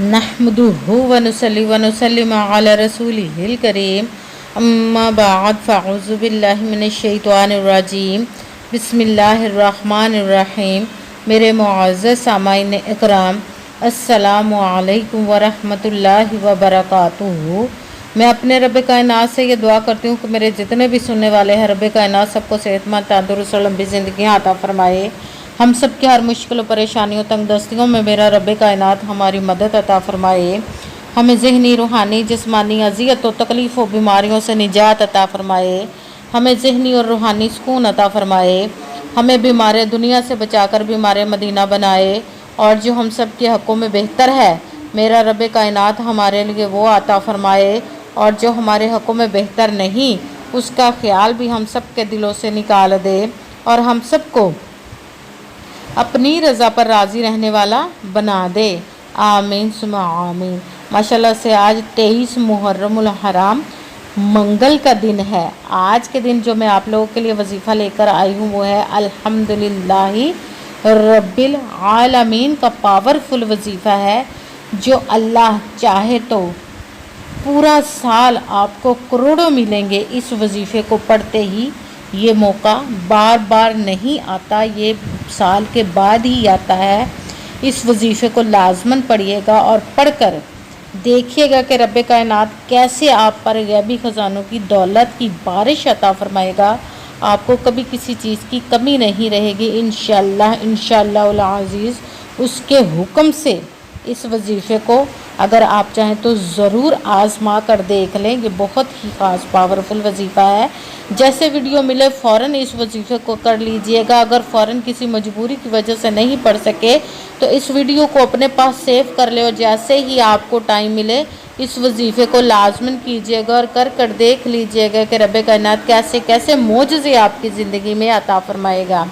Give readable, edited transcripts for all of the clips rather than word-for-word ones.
नहमदुहु व नुसल्ली व नुसल्लिम अला रसूलिहिल करीम अम्मा बाद फ़अऊज़ु बिल्लाहि मिनश शैतानिर रजीम बिस्मिल्लाहिर रहमानिर रहीम। मेरे मुअज़्ज़ज़ सामाईन इकराम, अस्सलामु अलैकुम व रहमतुल्लाहि व बरकातुहू। मैं अपने रब कायनात से ये दुआ करती हूँ कि मेरे जितने भी सुनने वाले हैं, रब कायनात सबको सेहतमंद, तंदुरुस्त और लंबी ज़िंदगी अता फरमाए। हम सब की हर मुश्किल परेशानियों तंगदस्तियों में मेरा रब कायनात हमारी मदद अता फरमाए। हमें ज़हनी, रूहानी, जिस्मानी अज़ियत और तकलीफ़ और बीमारियों से निजात अता फरमाए। हमें ज़हनी और रूहानी सुकून अता फरमाए। हमें बीमार दुनिया से बचाकर बीमार मदीना बनाए। और जो हम सब के हक़ों में बेहतर है, मेरा रब कायनात हमारे लिए वो अता फरमाए। और जो हमारे हक़ों में बेहतर नहीं, उसका ख्याल भी हम सब के दिलों से निकाल दे और हम सबको अपनी रज़ा पर राज़ी रहने वाला बना दे। आमीन सुमा आमीन। माशाल्लाह से आज 23 मुहर्रमुल हराम मंगल का दिन है। आज के दिन जो मैं आप लोगों के लिए वजीफ़ा लेकर आई हूँ वो है अल्हम्दुलिल्लाहि रब्बिल आलमीन का पावरफुल वजीफ़ा है, जो अल्लाह चाहे तो पूरा साल आपको करोड़ों मिलेंगे। इस वजीफ़े को पढ़ते ही ये मौका बार बार नहीं आता, ये साल के बाद ही आता है। इस वजीफ़े को लाजमन पढ़िएगा और पढ़कर देखिएगा कि रब कायनात कैसे आप पर गैबी ख़जानों की दौलत की बारिश अता फरमाएगा। आपको कभी किसी चीज़ की कमी नहीं रहेगी इंशाअल्लाह इंशाअल्लाह अज़ीज़। उसके हुक्म से इस वजीफ़े को अगर आप चाहें तो ज़रूर आज़मा कर देख लें। ये बहुत ही ख़ास पावरफुल वजीफ़ा है। जैसे वीडियो मिले फ़ौरन इस वजीफ़े को कर लीजिएगा। अगर फ़ौरन किसी मजबूरी की वजह से नहीं पढ़ सके तो इस वीडियो को अपने पास सेव कर ले और जैसे ही आपको टाइम मिले इस वजीफ़े को लाजमन कीजिएगा और कर देख लीजिएगा कि रब कायनात कैसे कैसे मोजज़े आपकी ज़िंदगी में अता फरमाएगा।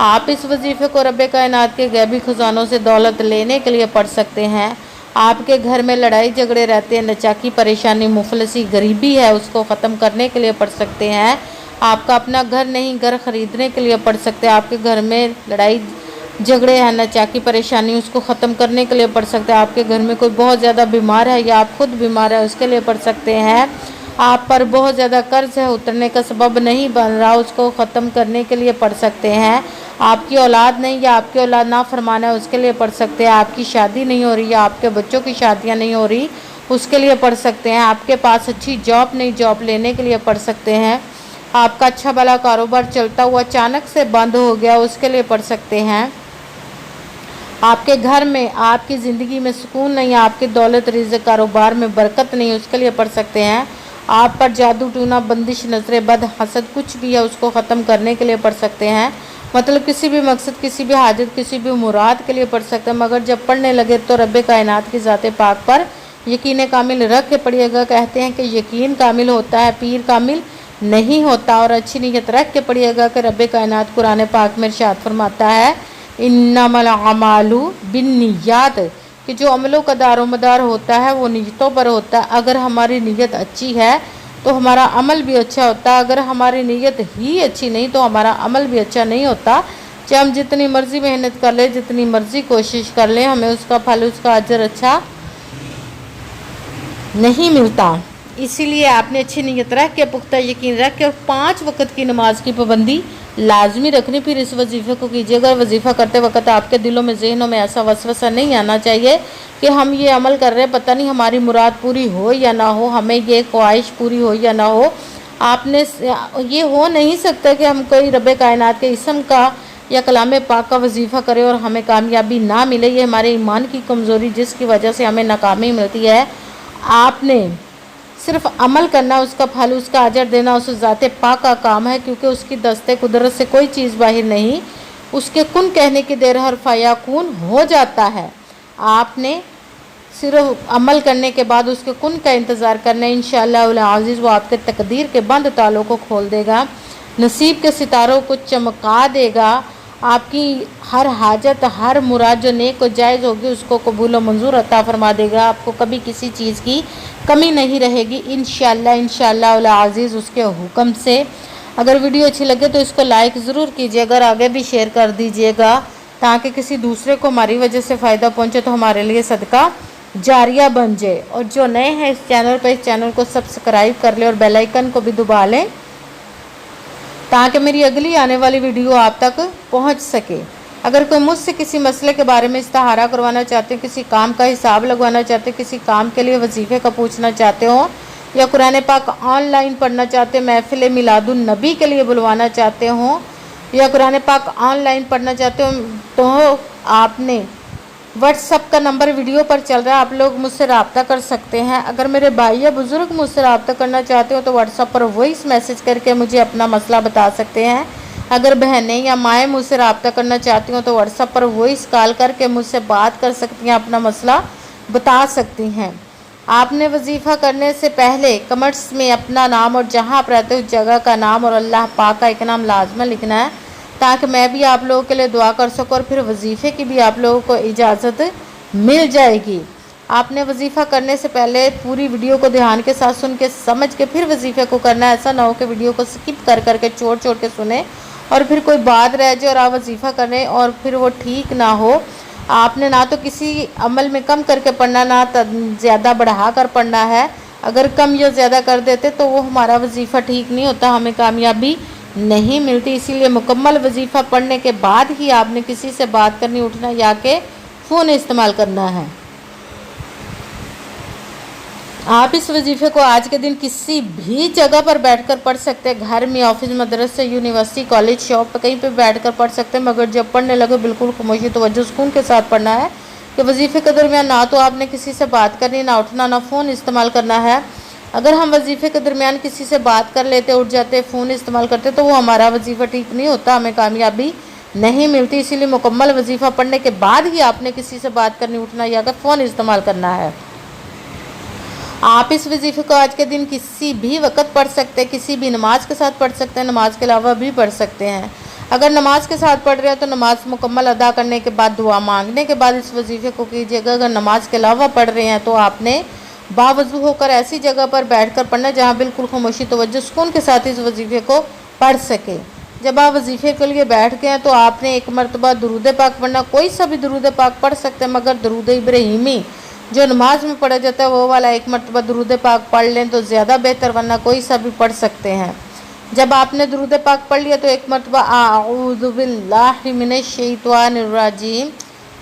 आप इस वजीफ़े को रब कायनात के गैबी ख़जानों से दौलत लेने के लिए पढ़ सकते हैं। आपके घर में लड़ाई झगड़े रहते हैं, नचाकी, परेशानी, मुफलसी, गरीबी है, उसको ख़त्म करने के लिए पढ़ सकते हैं। आपका अपना घर नहीं, घर ख़रीदने के लिए पढ़ सकते हैं। आपके घर में लड़ाई झगड़े हैं, नचाकी, परेशानी, उसको ख़त्म करने के लिए पढ़ सकते हैं। आपके घर में कोई बहुत ज़्यादा बीमार है या आप खुद बीमार है, उसके लिए पढ़ सकते हैं। आप पर बहुत ज़्यादा कर्ज है, उतरने का सबब नहीं बन रहा, उसको ख़त्म करने के लिए पढ़ सकते हैं। आपकी औलाद नहीं या आपकी औलाद ना फरमाना है, उसके लिए पढ़ सकते हैं। आपकी शादी नहीं हो रही या आपके बच्चों की शादियां नहीं हो रही, उसके लिए पढ़ सकते हैं। आपके पास अच्छी जॉब नहीं, जॉब लेने के लिए पढ़ सकते हैं। आपका अच्छा भला कारोबार चलता हुआ अचानक से बंद हो गया, उसके लिए पढ़ सकते हैं। आपके घर में, आपकी ज़िंदगी में सुकून नहीं, आपकी दौलत, रिज़्क़, कारोबार में बरकत नहीं, उसके लिए पढ़ सकते हैं। आप पर जादू टूना, बंदिश, नजर बद, हसद कुछ भी है, उसको ख़त्म करने के लिए पढ़ सकते हैं। मतलब किसी भी मकसद, किसी भी हाजत, किसी भी मुराद के लिए पढ़ सकते हैं। मगर जब पढ़ने लगे तो रब कायनात की ज़ात पाक पर यकीन कामिल रख के पढ़िएगा। कहते हैं कि यकीन कामिल होता है, पीर कामिल नहीं होता। और अच्छी नीयत रख के पढ़िएगा कि रब कायनात कुरान पाक में इरशाद फरमाता है, इन्नमल अमालु बिन्नियात, कि जो अमलों का दारोमदार होता है वो नीयतों पर होता है। अगर हमारी नीयत अच्छी है तो हमारा अमल भी अच्छा होता है। अगर हमारी नीयत ही अच्छी नहीं तो हमारा अमल भी अच्छा नहीं होता। चाहे हम जितनी मर्ज़ी मेहनत कर लें, जितनी मर्ज़ी कोशिश कर लें, हमें उसका फल, उसका अजर अच्छा नहीं मिलता। इसीलिए आपने अच्छी नीयत रख के, पुख्ता यकीन रख के और 5 वक्त की नमाज की पाबंदी लाजमी रखनी। फिर इस वजीफ़े को कीजिएगा। वजीफ़ा करते वक्त आपके दिलों में, ज़हनों में ऐसा वसवसा नहीं आना चाहिए कि हम ये अमल कर रहे हैं, पता नहीं हमारी मुराद पूरी हो या ना हो, हमें ये ख्वाहिश पूरी हो या ना हो। आपने ये हो नहीं सकता कि हम कोई रब कायनात के इसम का या कलाम पाक का वजीफ़ा करें और हमें कामयाबी ना मिले। ये हमारे ईमान की कमज़ोरी, जिसकी वजह से हमें नाकामी मिलती है। आपने सिर्फ अमल करना, उसका फल, उसका अजर देना उस ज़ाते पाक का काम है, क्योंकि उसकी दस्ते कुदरत से कोई चीज़ बाहर नहीं। उसके कुन कहने की देर हर फयाकून हो जाता है। आपने सिर्फ अमल करने के बाद उसके कुन का इंतज़ार करना है। इंशाअल्लाह अज़ीज़ वो आपके तकदीर के बंद तालों को खोल देगा, नसीब के सितारों को चमका देगा। आपकी हर हाजत, हर मुराद जो नेक और जायज़ होगी उसको कबूल व मंजूर अता फरमा देगा। आपको कभी किसी चीज़ की कमी नहीं रहेगी इंशाअल्लाह इंशाअल्लाह अज़ीज़ उसके हुक्म से। अगर वीडियो अच्छी लगे तो इसको लाइक ज़रूर कीजिएगा और आगे भी शेयर कर दीजिएगा ताकि किसी दूसरे को हमारी वजह से फ़ायदा पहुँचे तो हमारे लिए सदका जारिया बन जाए। और जो नए हैं इस चैनल पर, इस चैनल को सब्सक्राइब कर ले और बेल आइकन को भी दबा लें ताकि मेरी अगली आने वाली वीडियो आप तक पहुंच सके। अगर कोई मुझसे किसी मसले के बारे में इस्तिहारा करवाना चाहते हो, किसी काम का हिसाब लगवाना चाहते हो, किसी काम के लिए वजीफ़े का पूछना चाहते हो, या कुरान पाक ऑनलाइन पढ़ना चाहते हो, महफिल मिलादुन नबी के लिए बुलवाना चाहते हो, या कुरान पाक ऑनलाइन पढ़ना चाहते हो, तो आपने व्हाट्सअप का नंबर वीडियो पर चल रहा है, आप लोग मुझसे रब्ता कर सकते हैं। अगर मेरे भाई या बुज़ुर्ग मुझसे रब्ता करना चाहते हो तो व्हाट्सअप पर वॉइस मैसेज करके मुझे अपना मसला बता सकते हैं। अगर बहनें या माएँ मुझसे रब्ता करना चाहती हो तो व्हाट्सअप पर वॉइस कॉल करके मुझसे बात कर सकती हैं, अपना मसला बता सकती हैं। आपने वजीफ़ा करने से पहले कमेंट्स में अपना नाम और जहाँ आप रहते हो उस जगह का नाम और अल्लाह पाक का एक नाम लाजमन लिखना है ताकि मैं भी आप लोगों के लिए दुआ कर सकूँ और फिर वजीफ़े की भी आप लोगों को इजाज़त मिल जाएगी। आपने वजीफ़ा करने से पहले पूरी वीडियो को ध्यान के साथ सुन के समझ के फिर वजीफ़े को करना है। ऐसा ना हो कि वीडियो को स्किप कर करके छोड़ छोड़ के सुने और फिर कोई बात रह जाए और आप वजीफ़ा करें और फिर वो ठीक ना हो। आपने ना तो किसी अमल में कम करके पढ़ना, ना ज़्यादा बढ़ा कर पढ़ना है। अगर कम या ज़्यादा कर देते तो वो हमारा वजीफ़ा ठीक नहीं होता, हमें कामयाबी नहीं मिलती। इसीलिए मुकम्मल वजीफ़ा पढ़ने के बाद ही आपने किसी से बात करनी, उठना या के फ़ोन इस्तेमाल करना है। आप इस वजीफ़े को आज के दिन किसी भी जगह पर बैठकर पढ़ सकते हैं, घर में, ऑफिस, मदरसे, यूनिवर्सिटी, कॉलेज, शॉप पर, कहीं पे बैठकर पढ़ सकते हैं। मगर जब पढ़ने लगे बिल्कुल खामोशी तवज्जो सुकून के साथ पढ़ना है कि वजीफ़े के दरमियान ना तो आपने किसी से बात करनी, ना उठना, ना फ़ोन इस्तेमाल करना है। अगर हम वजीफ़े के दरमियान किसी से बात कर लेते, उठ जाते, फ़ोन इस्तेमाल करते तो वो हमारा वजीफ़ा ठीक नहीं होता, हमें कामयाबी नहीं मिलती। इसीलिए मुकम्मल वजीफ़ा पढ़ने के बाद ही आपने किसी से बात करनी, उठना या फिर फ़ोन इस्तेमाल करना है। आप इस वजीफ़े को आज के दिन किसी भी वक्त पढ़ सकते हैं, किसी भी नमाज के साथ पढ़ सकते हैं, नमाज के अलावा भी पढ़ सकते हैं। अगर नमाज के साथ पढ़ रहे हैं तो नमाज मुकम्मल अदा करने के बाद, दुआ मांगने के बाद इस वजीफ़े को कीजिएगा। अगर नमाज के अलावा पढ़ रहे हैं तो आपने बावजू होकर ऐसी जगह पर बैठकर पढ़ना जहाँ बिल्कुल खामोशी तवज्जो सुकून के साथ इस वजीफ़े को पढ़ सके। जब आप वजीफ़े के लिए बैठ गए हैं तो आपने एक मरतबा दुरूद पाक पढ़ना, कोई सा भी दुरूद पाक पढ़ सकते हैं, मगर दुरूद इब्राहीमी जो नमाज में पढ़ा जाता है वो वाला एक मरतबा दुरूद पाक पढ़ लें तो ज़्यादा बेहतर, वरना कोई सा भी पढ़ सकते हैं। जब आपने दुरूद पाक पढ़ लिया तो एक मरतबा आऊज़ु बिल्लाहि मिनश शैतानिर रजीम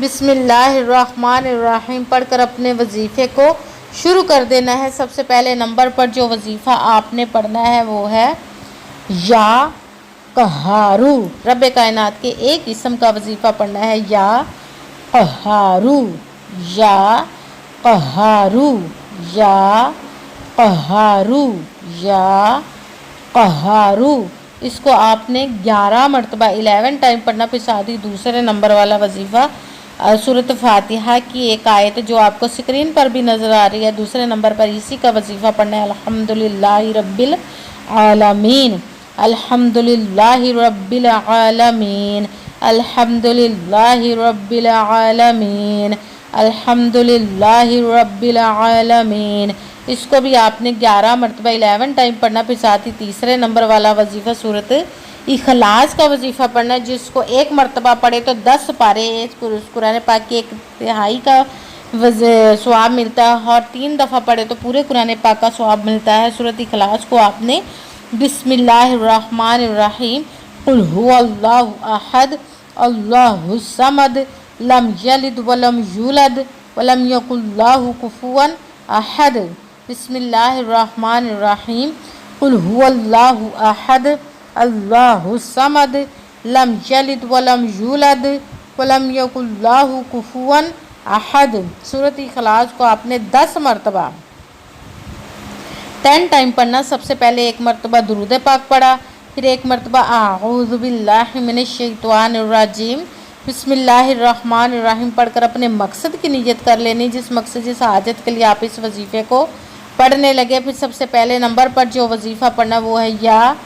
बिस्मिल्लाहिर रहमानिर रहीम पढ़कर अपने वजीफ़े को शुरू कर देना है। सबसे पहले नंबर पर जो वजीफ़ा आपने पढ़ना है वो है या कहारू। रब कायनात के एक इस्म का वजीफ़ा पढ़ना है, या कहारू, या कहारू, या कहारू, या कहारू। इसको आपने 11 मरतबा 11 टाइम पढ़ना। फिर साथ ही दूसरे नंबर वाला वजीफ़ा सूरत फातिहा की एक आयत जो आपको स्क्रीन पर भी नज़र आ रही है, दूसरे नंबर पर इसी का वजीफ़ा पढ़ना है, अल्हम्दुलिल्लाहि रब्बिल आलमीन, अल्हम्दुलिल्लाहि रब्बिल आलमीन, अल्हम्दुलिल्लाहि रब्बिल आलमीन, अल्हम्दुलिल्लाहि रब्बिल आलमीन। इसको भी आपने 11 मरतबा 11 टाइम पढ़ना। फिर साथ ही तीसरे नंबर वाला वजीफ़ा सूरत इखलास का वजीफ़ा पढ़ना है, जिसको एक मरतबा पढ़े तो 10 पारे कुरान पाक की 1/3 का सवाब मिलता है, और 3 दफ़ा पढ़े तो पूरे कुरान पाक का सवाब मिलता है। सूरत इखलास को आपने बिस्मिल्लाहिर्रहमानिर्रहीम कुल हुवल्लाहु अहद अल्लाहुस समद लम यलिद वलम यूलद वलम यकुल्लाहु कुफुवन अहद, बिस्मिल्लाहिर्रहमानिर्रहीम कुल हुवल्लाहु अहद अल्लाहुस समद लम यलिद वलम यूलद वलम यकुल्लाहु कुफुवन अहद। सूरत इखलास को आपने 10 मरतबा 10 टाइम पढ़ना। सबसे पहले एक मरतबा दुरूद पाक पढ़ा, फिर एक मरतबा आऊज़ु बिल्लाहि मिनश शैतानिर रजीम बिस्मिल्लाहिर्रहमानिर्रहीम पढ़कर अपने मकसद की नियत कर लेनी, जिस मकसद, जिस हाजत के लिए आप इस वजीफ़े को पढ़ने लगे। फिर सबसे पहले नंबर पर जो वजीफ़ा पढ़ना वो है या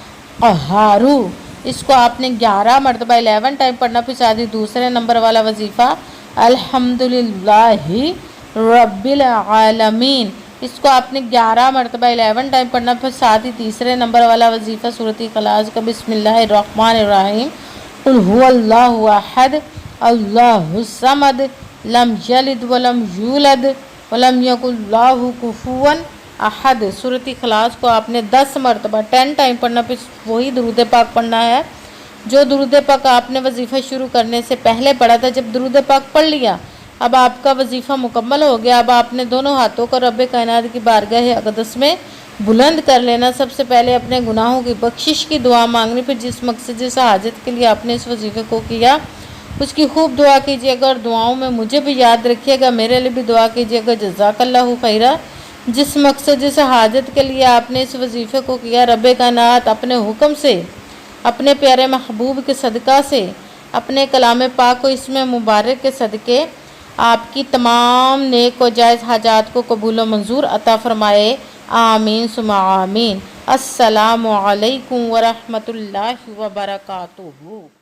कहारू। इसको आपने 11 मरतबा 11 टाइम पढ़ना। फिर साथ ही दूसरे नंबर वाला वजीफ़ा अल्हम्दुलिल्लाहि रब्बिल आलमीन, इसको आपने 11 मरतबा 11 टाइम पढ़ना। फिर साथ ही तीसरे नंबर वाला वजीफ़ा सूरत इखलास का बिस्मिल्लाहिर्रहमानिर्रहीम कुल हुवल्लाहु अहद अल्लाहुस समद लम यलिद वलम यूलद ولم یکن اللہ کفوا احد۔ سورۃ اخلاص کو آپ نے 10 مرتبہ 10 ٹائم پڑھنا، پھر وہی درود پاک پڑھنا ہے جو درود پاک آپ نے وظیفہ شروع کرنے سے پہلے پڑھا تھا۔ جب درود پاک پڑھ لیا اب آپ کا وظیفہ مکمل ہو گیا۔ اب آپ نے دونوں ہاتھوں کو رب کائنات کی بارگاہ اقدس میں بلند کر لینا۔ سب سے پہلے اپنے گناہوں کی بخشش کی دعا مانگنی، پھر جس مقصد جس حاجت کے لیے آپ نے اس وظیفے کو کیا اس کی خوب دعا کیجیے گا، اور دعاؤں میں مجھے بھی یاد رکھیے گا، میرے لیے بھی دعا کیجیے گا۔ جزاک اللہ خیرہ۔ جس مقصد جس حاجت کے لیے آپ نے اس وظیفے کو کیا، رب کائنات اپنے حکم سے، اپنے پیارے محبوب کے صدقہ سے، اپنے کلام پاک کو اس میں مبارک کے صدقے آپ کی تمام نیک و جائز حاجات کو قبول و منظور عطا فرمائے، آمین ثم آمین۔ السلام علیکم ورحمۃ اللہ وبرکاتہ۔